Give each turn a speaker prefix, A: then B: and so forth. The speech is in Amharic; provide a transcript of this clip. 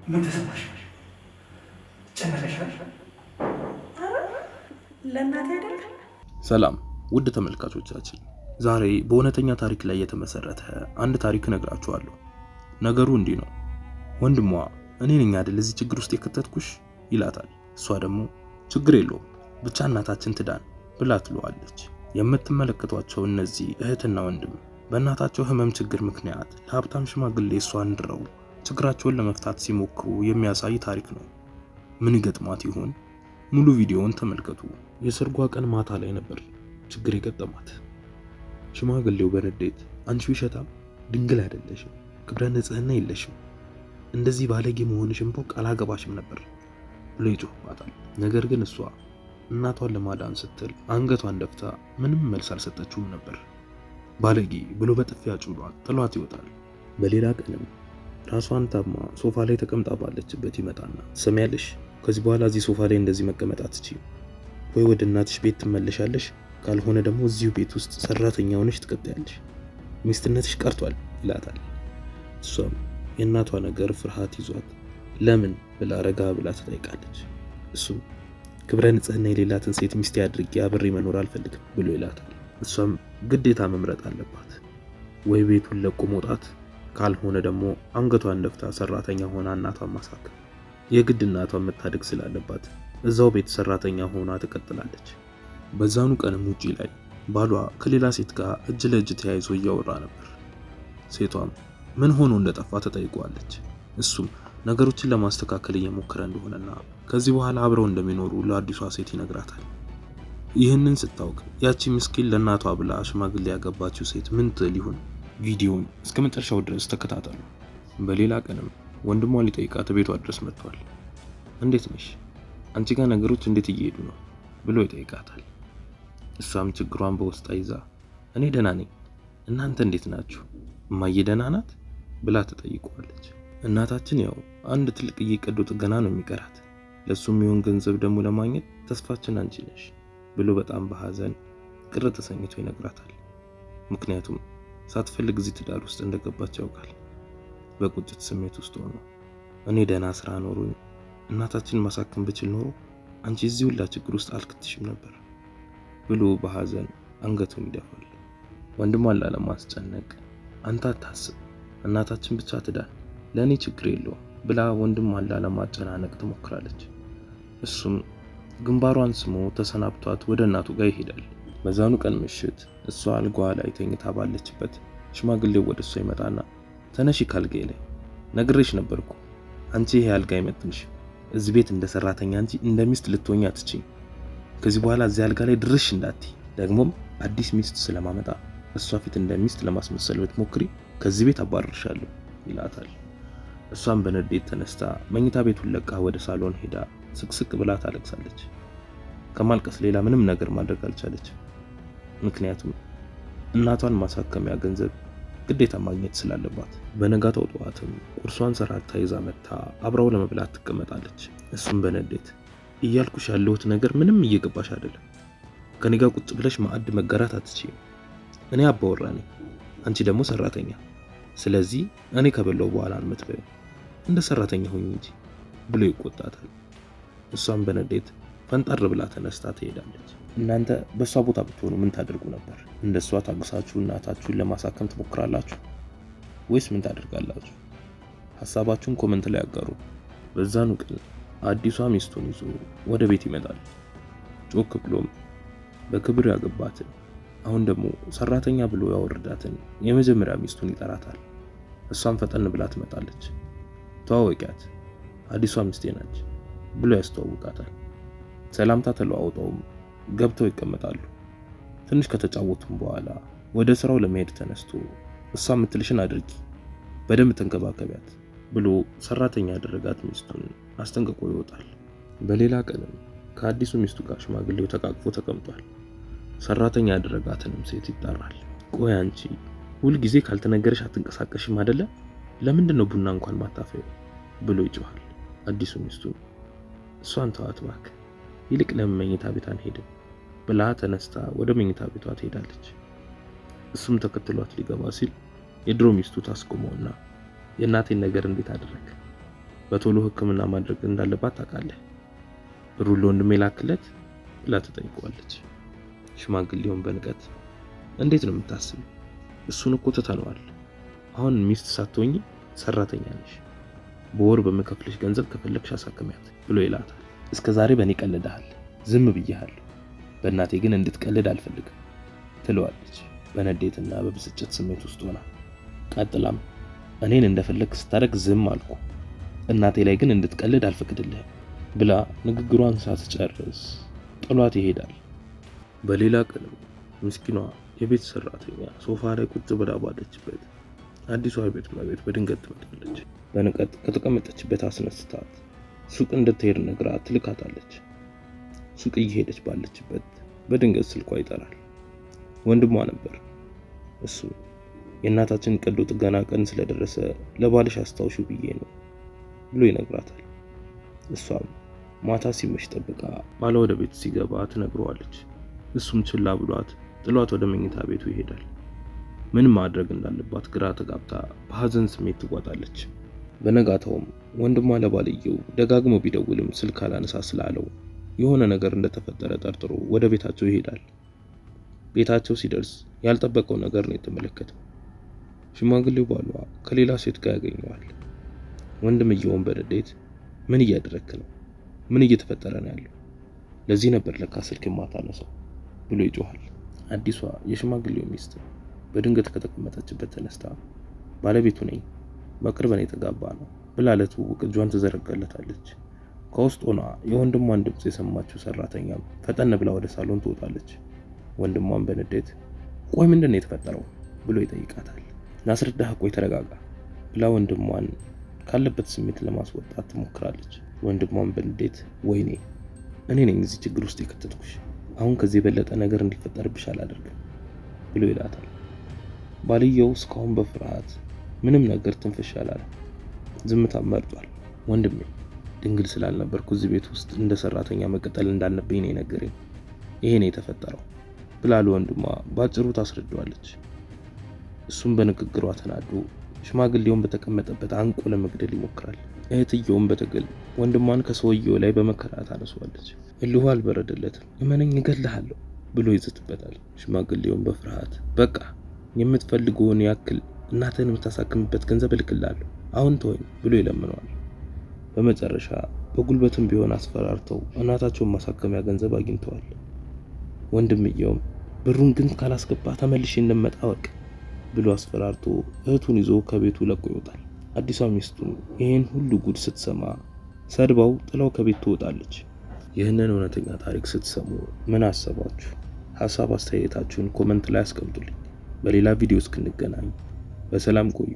A: ምን ተሰማሽ? ጨነቀሻል?
B: ለእናቴ አይደል?
C: ሰላም ውድ ተመልካቾቻችን፣ ዛሬ በእውነተኛ ታሪክ ላይ የተመሰረተ አንድ ታሪክ እነግራችኋለሁ። ነገሩ እንዲህ ነው። ወንድሟ እኔ ነኝ አይደል እዚህ ችግር ውስጥ የከተትኩሽ ይላታል። እሷ ደግሞ ችግር የለውም ብቻ እናታችን ትዳን ብላ ትለዋለች። የምትመለከቷቸው እነዚህ እህትና ወንድም በእናታቸው ህመም ችግር ምክንያት ለሀብታም ሽማግሌ እሷን ድረው ችግራቸውን ለመፍታት ሲሞክሩ የሚያሳይ ታሪክ ነው። ምን ይገጥማት ይሆን? ሙሉ ቪዲዮውን ተመልከቱ። የሰርጓ ቀን ማታ ላይ ነበር ችግር የገጠማት። ሽማግሌው በንዴት አንቺ ውሸታም፣ ድንግል አይደለሽም፣ ክብረ ንጽህና የለሽም፣ እንደዚህ ባለጌ መሆንሽን ባውቅ አላገባሽም ነበር ብሎ ይጮህባታል። ነገር ግን እሷ እናቷን ለማዳን ስትል አንገቷን ደፍታ ምንም መልስ አልሰጠችውም ነበር። ባለጌ ብሎ በጥፊ አጭሏት ጥሏት ይወጣል። በሌላ ቀንም ራሷን ታማ ሶፋ ላይ ተቀምጣ ባለችበት ይመጣና ትሰሚያለሽ፣ ከዚህ በኋላ እዚህ ሶፋ ላይ እንደዚህ መቀመጥ አትችይም፣ ወይ ወደ እናትሽ ቤት ትመለሻለሽ፣ ካልሆነ ደግሞ እዚሁ ቤት ውስጥ ሰራተኛ ሆነሽ ትቀጥያለሽ፣ ሚስትነትሽ ቀርቷል ይላታል። እሷም የእናቷ ነገር ፍርሃት ይዟት ለምን ብላ ረጋ ብላ ትጠይቃለች። እሱም ክብረ ንጽህና የሌላትን ሴት ሚስቴ አድርጌ አብሬ መኖር አልፈልግም ብሎ ይላታል። እሷም ግዴታ መምረጥ አለባት፣ ወይ ቤቱን ለቆ መውጣት፣ ካልሆነ ደግሞ አንገቷን ደፍታ ሰራተኛ ሆና እናቷን ማሳከም። የግድ እናቷን መታደግ ስላለባት እዛው ቤት ሰራተኛ ሆና ትቀጥላለች። በዛኑ ቀንም ውጪ ላይ ባሏ ከሌላ ሴት ጋር እጅ ለእጅ ተያይዞ እያወራ ነበር። ሴቷም ምን ሆኖ እንደጠፋ ተጠይቋለች። እሱም ነገሮችን ለማስተካከል እየሞከረ እንደሆነና ከዚህ በኋላ አብረው እንደሚኖሩ ለአዲሷ ሴት ይነግራታል። ይህንን ስታውቅ ያቺ ምስኪን ለእናቷ ብላ ሽማግሌ ያገባችው ሴት ምን ትል ይሆን? ቪዲዮውን እስከ መጨረሻው ድረስ ተከታተሉ። በሌላ ቀንም ወንድሟ ሊጠይቃት ቤቷ ድረስ መጥቷል። እንዴት ነሽ? አንቺ ጋር ነገሮች እንዴት እየሄዱ ነው ብሎ ይጠይቃታል። እሷም ችግሯን በውስጧ ይዛ እኔ ደህና ነኝ፣ እናንተ እንዴት ናችሁ? እማዬ ደህና ናት ብላ ትጠይቀዋለች። እናታችን ያው አንድ ትልቅዬ ቀዶ ጥገና ነው የሚቀራት፣ ለሱም የሚሆን ገንዘብ ደግሞ ለማግኘት ተስፋችን አንቺ ነሽ ብሎ በጣም በሐዘን ቅር ተሰኝቶ ይነግራታል። ምክንያቱም ሳትፈልግ እዚህ ትዳር ውስጥ እንደገባች ያውቃል። በቁጭት ስሜት ውስጥ ሆኖ እኔ ደህና ስራ ኖሮኝ እናታችን ማሳከም ብችል ኖሮ አንቺ እዚህ ሁላ ችግር ውስጥ አልክትሽም ነበር ብሎ በሐዘን አንገቱን ይደፋል። ወንድሟን ላለማስጨነቅ አንተ አታስብ፣ እናታችን ብቻ ትዳን፣ ለእኔ ችግር የለውም ብላ ወንድሟን ላለማጨናነቅ ትሞክራለች። እሱም ግንባሯን ስሞ ተሰናብቷት ወደ እናቱ ጋር ይሄዳል። በዛኑ ቀን ምሽት እሷ አልጋዋ ላይ ተኝታ ባለችበት ሽማግሌው ወደ እሷ ይመጣና ተነሺ ካልጋዬ ላይ፣ ነግሬሽ ነበርኩ አንቺ ይሄ አልጋ አይመጥንሽ፣ እዚህ ቤት እንደ ሰራተኛ እንጂ እንደ ሚስት ልትሆኚ አትችይም፣ ከዚህ በኋላ እዚህ አልጋ ላይ ድርሽ እንዳትይ፣ ደግሞም አዲስ ሚስት ስለማመጣ እሷ ፊት እንደ ሚስት ለማስመሰል ብትሞክሪ ከዚህ ቤት አባርርሻለሁ ይላታል። እሷም በንዴት ተነስታ መኝታ ቤቱን ለቃ ወደ ሳሎን ሄዳ ስቅስቅ ብላ ታለቅሳለች። ከማልቀስ ሌላ ምንም ነገር ማድረግ አልቻለች። ምክንያቱም እናቷን ማሳከሚያ ገንዘብ ግዴታ ማግኘት ስላለባት። በነጋታው ጠዋትም ቁርሷን ሰራርታ ይዛ መጣ አብራው ለመብላት ትቀመጣለች። እሱም በንዴት እያልኩሽ ያለሁት ነገር ምንም እየገባሽ አይደለም፣ ከኔ ጋር ቁጭ ብለሽ ማዕድ መጋራት አትችይም፣ እኔ አባወራ ነኝ፣ አንቺ ደግሞ ሰራተኛ፣ ስለዚህ እኔ ከበላው በኋላ አልመትበይ፣ እንደ ሰራተኛ ሆኝ እንጂ ብሎ ይቆጣታል። እሷም በንዴት ፈንጠር ብላ ተነስታ ትሄዳለች። እናንተ በሷ ቦታ ብትሆኑ ምን ታደርጉ ነበር? እንደሷ ታግሳችሁ እናታችሁን ለማሳከም ትሞክራላችሁ ወይስ ምን ታደርጋላችሁ? ሐሳባችሁን ኮሜንት ላይ አጋሩ። በዛኑ ቀን አዲሷ ሚስቱን ይዞ ወደ ቤት ይመጣል። ጮክ ብሎም በክብር ያገባትን አሁን ደግሞ ሰራተኛ ብሎ ያወረዳትን የመጀመሪያ ሚስቱን ይጠራታል። እሷም ፈጠን ብላ ትመጣለች። ተዋወቂያት፣ አዲሷ ሚስቴ ነች ብሎ ያስተዋውቃታል። ሰላምታ ተለዋውጠውም ገብተው ይቀመጣሉ። ትንሽ ከተጫወቱም በኋላ ወደ ስራው ለመሄድ ተነስቶ እሷ የምትልሽን አድርጊ፣ በደንብ ተንከባከቢያት ብሎ ሰራተኛ ያደረጋት ሚስቱን አስጠንቅቆ ይወጣል። በሌላ ቀንም ከአዲሱ ሚስቱ ጋር ሽማግሌው ተቃቅፎ ተቀምጧል። ሰራተኛ ያደረጋትንም ሴት ይጣራል። ቆይ አንቺ ሁል ጊዜ ካልተነገረሽ አትንቀሳቀሽም አይደለ? ለምንድን ነው ቡና እንኳን ማታፈዩ ብሎ ይጮሃል። አዲሱ ሚስቱ እሷን ተዋት እባክህ፣ ይልቅ ለምን መኝታ ቤት አንሄድም ብላ ተነስታ ወደ መኝታ ቤቷ ትሄዳለች። እሱም ተከትሏት ሊገባ ሲል የድሮ ሚስቱ ታስቆመውና የእናቴን ነገር እንዴት አደረክ በቶሎ ሕክምና ማድረግ እንዳለባት ታውቃለህ። ብሩን ለወንድሜ ላክለት ብላ ትጠይቀዋለች። ሽማግሌውን በንቀት እንዴት ነው የምታስበው? እሱን እኮ ትተነዋል። አሁን ሚስት ሳትሆኚ ሰራተኛ ነሽ። በወር በመከፍልሽ ገንዘብ ከፈለግሽ አሳክሚያት ብሎ ይላታል። እስከዛሬ በእኔ ቀልደሃል፣ ዝም ብዬሃለሁ። በእናቴ ግን እንድትቀልድ አልፈልግም ትለዋለች በንዴትና በብስጭት ስሜት ውስጥ ሆና። ቀጥላም እኔን እንደፈለግ ስታደርግ ዝም አልኩ፣ እናቴ ላይ ግን እንድትቀልድ አልፈቅድልህም ብላ ንግግሯን ሳትጨርስ ጥሏት ይሄዳል። በሌላ ቀን ምስኪኗ የቤት ሰራተኛ ሶፋ ላይ ቁጭ ብላ ባለችበት አዲሷ የቤት እመቤት በድንገት ትመጣለች። በንቀት ከተቀመጠችበት አስነስታት ሱቅ እንድትሄድ ነግራ ትልካታለች። ሱቅ እየሄደች ባለችበት በድንገት ስልኳ ይጠራል። ወንድሟ ነበር። እሱ የእናታችን ቀዶ ጥገና ቀን ስለደረሰ ለባልሽ አስታውሹ ብዬ ነው ብሎ ይነግራታል። እሷም ማታ ሲመሽ ጠብቃ ባለ ወደ ቤት ሲገባ ትነግረዋለች። እሱም ችላ ብሏት ጥሏት ወደ መኝታ ቤቱ ይሄዳል። ምን ማድረግ እንዳለባት ግራ ተጋብታ በሐዘን ስሜት ትዋጣለች። በነጋታውም ወንድሟ ለባልየው ደጋግሞ ቢደውልም ስልክ አላነሳ ስላለው የሆነ ነገር እንደተፈጠረ ጠርጥሮ ወደ ቤታቸው ይሄዳል። ቤታቸው ሲደርስ ያልጠበቀው ነገር ነው የተመለከተው። ሽማግሌው ባሏ ከሌላ ሴት ጋር ያገኘዋል። ወንድምየውን በንዴት ምን እያደረክ ነው? ምን እየተፈጠረ ነው ያለው? ለዚህ ነበር ለካ ስልክ የማታነሳው ብሎ ይጮሃል። አዲሷ የሽማግሌው ሚስት በድንገት ከተቀመጠችበት ተነስታ ባለቤቱ ነኝ፣ በቅርብ ነው የተጋባ ነው ብላ ለትውውቅ እጇን ትዘረጋለታለች። ከውስጥ ሆና የወንድሟን ድምጽ የሰማችው ሰራተኛም ፈጠን ብላ ወደ ሳሎን ትወጣለች። ወንድሟን በንዴት ቆይ ምንድን ነው የተፈጠረው ብሎ ይጠይቃታል። ላስረዳህ፣ ቆይ ተረጋጋ ብላ ወንድሟን ካለበት ስሜት ለማስወጣት ትሞክራለች። ወንድሟን በንዴት ወይኔ እኔ ነኝ እዚህ ችግር ውስጥ የከተትኩሽ፣ አሁን ከዚህ የበለጠ ነገር እንዲፈጠርብሽ አላደርግም ብሎ ይላታል። ባልየው እስካሁን በፍርሃት ምንም ነገር ትንፍሽ አላለም። ዝምታ መርጧል። ወንድሜ ድንግል ስላልነበርኩ እዚህ ቤት ውስጥ እንደ ሰራተኛ መቀጠል እንዳለብኝ ነው የነገረኝ። ይሄ ነው የተፈጠረው ብላ ለወንድሟ ባጭሩ ታስረዳዋለች። እሱም በንግግሯ ተናዶ ሽማግሌውን በተቀመጠበት አንቆ ለመግደል ይሞክራል። እህትየውም በትግል ወንድሟን ከሰውየው ላይ በመከራ ታነሷለች። እልሁ አልበረደለትም። እመነኝ እገልሃለሁ ብሎ ይዝትበታል። ሽማግሌውን በፍርሃት በቃ የምትፈልገውን ያክል እናትህን የምታሳክምበት ገንዘብ እልክልሃለሁ፣ አሁን ተወኝ ብሎ ይለምነዋል። በመጨረሻ በጉልበትም ቢሆን አስፈራርተው እናታቸውን ማሳከሚያ ገንዘብ አግኝተዋል። ወንድምየውም ብሩን ግን ካላስገባ ተመልሼ እንደመጣ ወቅ ብሎ አስፈራርቶ እህቱን ይዞ ከቤቱ ለቆ ይወጣል። አዲሷ ሚስቱም ይሄን ሁሉ ጉድ ስትሰማ ሰድባው ጥላው ከቤት ትወጣለች። ይህንን እውነተኛ ታሪክ ስትሰሙ ምን አሰባችሁ? ሐሳብ አስተያየታችሁን ኮሜንት ላይ አስቀምጡልኝ። በሌላ ቪዲዮ እስክንገናኝ በሰላም ቆዩ።